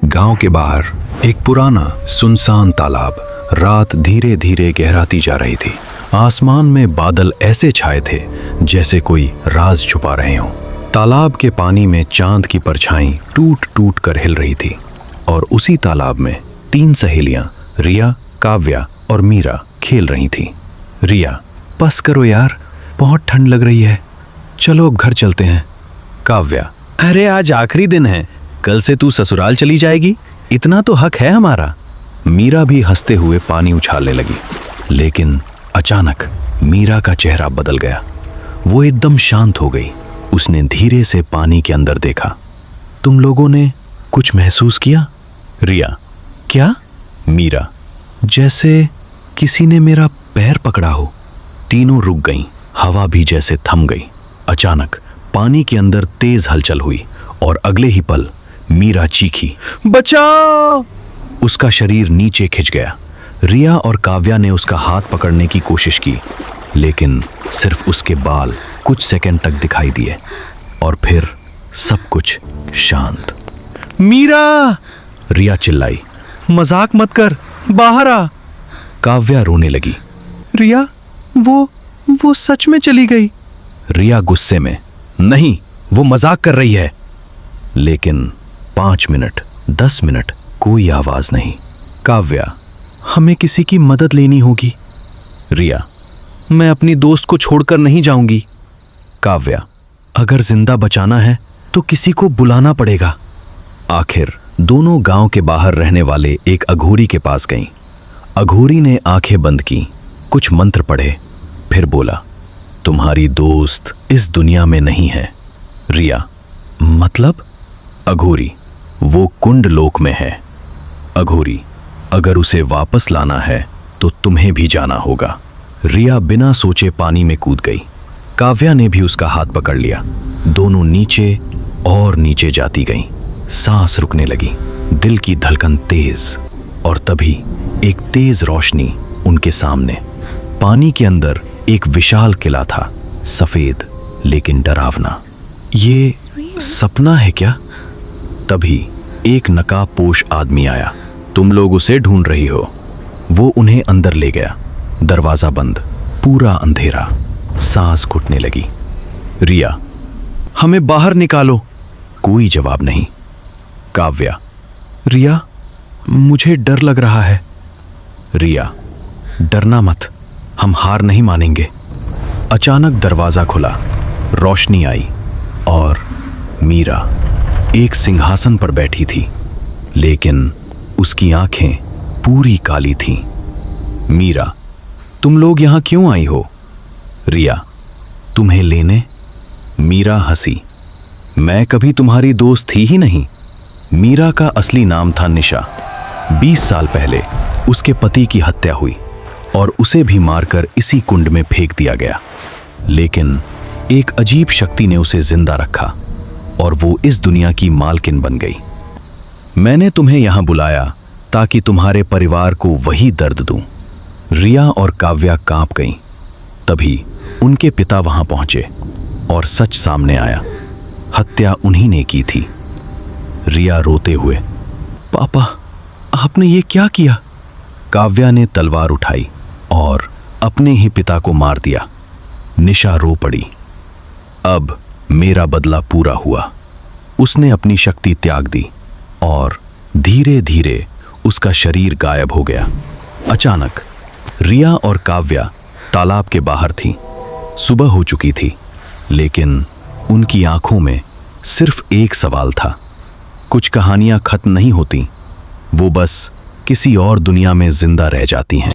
गांव के बाहर एक पुराना सुनसान तालाब। रात धीरे धीरे गहराती जा रही थी। आसमान में बादल ऐसे छाए थे जैसे कोई राज छुपा रहे हों। तालाब के पानी में चांद की परछाई टूट टूट कर हिल रही थी और उसी तालाब में 3 सहेलियां रिया, काव्या और मीरा खेल रही थीं। रिया, बस करो यार, बहुत ठंड लग रही है, चलो अब घर चलते हैं। काव्या, अरे आज आखिरी दिन है, कल से तू ससुराल चली जाएगी, इतना तो हक है हमारा। मीरा भी हंसते हुए पानी उछालने लगी, लेकिन अचानक मीरा का चेहरा बदल गया। वो एकदम शांत हो गई। उसने धीरे से पानी के अंदर देखा। तुम लोगों ने कुछ महसूस किया? रिया, क्या? मीरा, जैसे किसी ने मेरा पैर पकड़ा हो। तीनों रुक गईं, हवा भी जैसे थम गई। अचानक पानी के अंदर तेज हलचल हुई और अगले ही पल मीरा चीखी, बचाओ! उसका शरीर नीचे खिंच गया। रिया और काव्या ने उसका हाथ पकड़ने की कोशिश की, लेकिन सिर्फ उसके बाल कुछ सेकंड तक दिखाई दिए और फिर सब कुछ शांत। मीरा! रिया चिल्लाई, मजाक मत कर, बाहर आ। काव्या रोने लगी। रिया, वो सच में चली गई। रिया गुस्से में, नहीं, वो मजाक कर रही है। लेकिन 5 मिनट, 10 मिनट, कोई आवाज नहीं। काव्या, हमें किसी की मदद लेनी होगी। रिया, मैं अपनी दोस्त को छोड़कर नहीं जाऊंगी। काव्या, अगर जिंदा बचाना है तो किसी को बुलाना पड़ेगा। आखिर दोनों गांव के बाहर रहने वाले एक अघोरी के पास गईं। अघोरी ने आंखें बंद की, कुछ मंत्र पढ़े, फिर बोला, तुम्हारी दोस्त इस दुनिया में नहीं है। रिया, मतलब? अघोरी, वो कुंड लोक में है। अघोरी, अगर उसे वापस लाना है तो तुम्हें भी जाना होगा। रिया बिना सोचे पानी में कूद गई। काव्या ने भी उसका हाथ पकड़ लिया। दोनों नीचे और नीचे जाती गईं। सांस रुकने लगी, दिल की धड़कन तेज, और तभी एक तेज रोशनी उनके सामने। पानी के अंदर एक विशाल किला था, सफेद लेकिन डरावना। ये सपना है क्या? तभी एक नकाबपोश आदमी आया। तुम लोग उसे ढूंढ रही हो। वो उन्हें अंदर ले गया। दरवाजा बंद, पूरा अंधेरा। सांस घुटने लगी। रिया, हमें बाहर निकालो। कोई जवाब नहीं। काव्या, रिया, मुझे डर लग रहा है। रिया, डरना मत, हम हार नहीं मानेंगे। अचानक दरवाजा खुला, रोशनी आई और मीरा एक सिंहासन पर बैठी थी, लेकिन उसकी आंखें पूरी काली थीं। मीरा, तुम लोग यहां क्यों आई हो? रिया, तुम्हें लेने। मीरा हंसी, मैं कभी तुम्हारी दोस्त थी ही नहीं। मीरा का असली नाम था निशा। 20 साल पहले उसके पति की हत्या हुई और उसे भी मारकर इसी कुंड में फेंक दिया गया। लेकिन एक अजीब शक्ति ने उसे जिंदा रखा और वो इस दुनिया की मालकिन बन गई। मैंने तुम्हें यहां बुलाया ताकि तुम्हारे परिवार को वही दर्द दूं। रिया और काव्या कांप गईं। तभी उनके पिता वहां पहुंचे और सच सामने आया। हत्या उन्हीं ने की थी। रिया रोते हुए, पापा, आपने ये क्या किया? काव्या ने तलवार उठाई और अपने ही पिता को मार दिया। निशा रो पड़ी। अब मेरा बदला पूरा हुआ। उसने अपनी शक्ति त्याग दी और धीरे धीरे उसका शरीर गायब हो गया। अचानक रिया और काव्या तालाब के बाहर थीं। सुबह हो चुकी थी, लेकिन उनकी आंखों में सिर्फ एक सवाल था। कुछ कहानियां खत्म नहीं होती, वो बस किसी और दुनिया में जिंदा रह जाती हैं।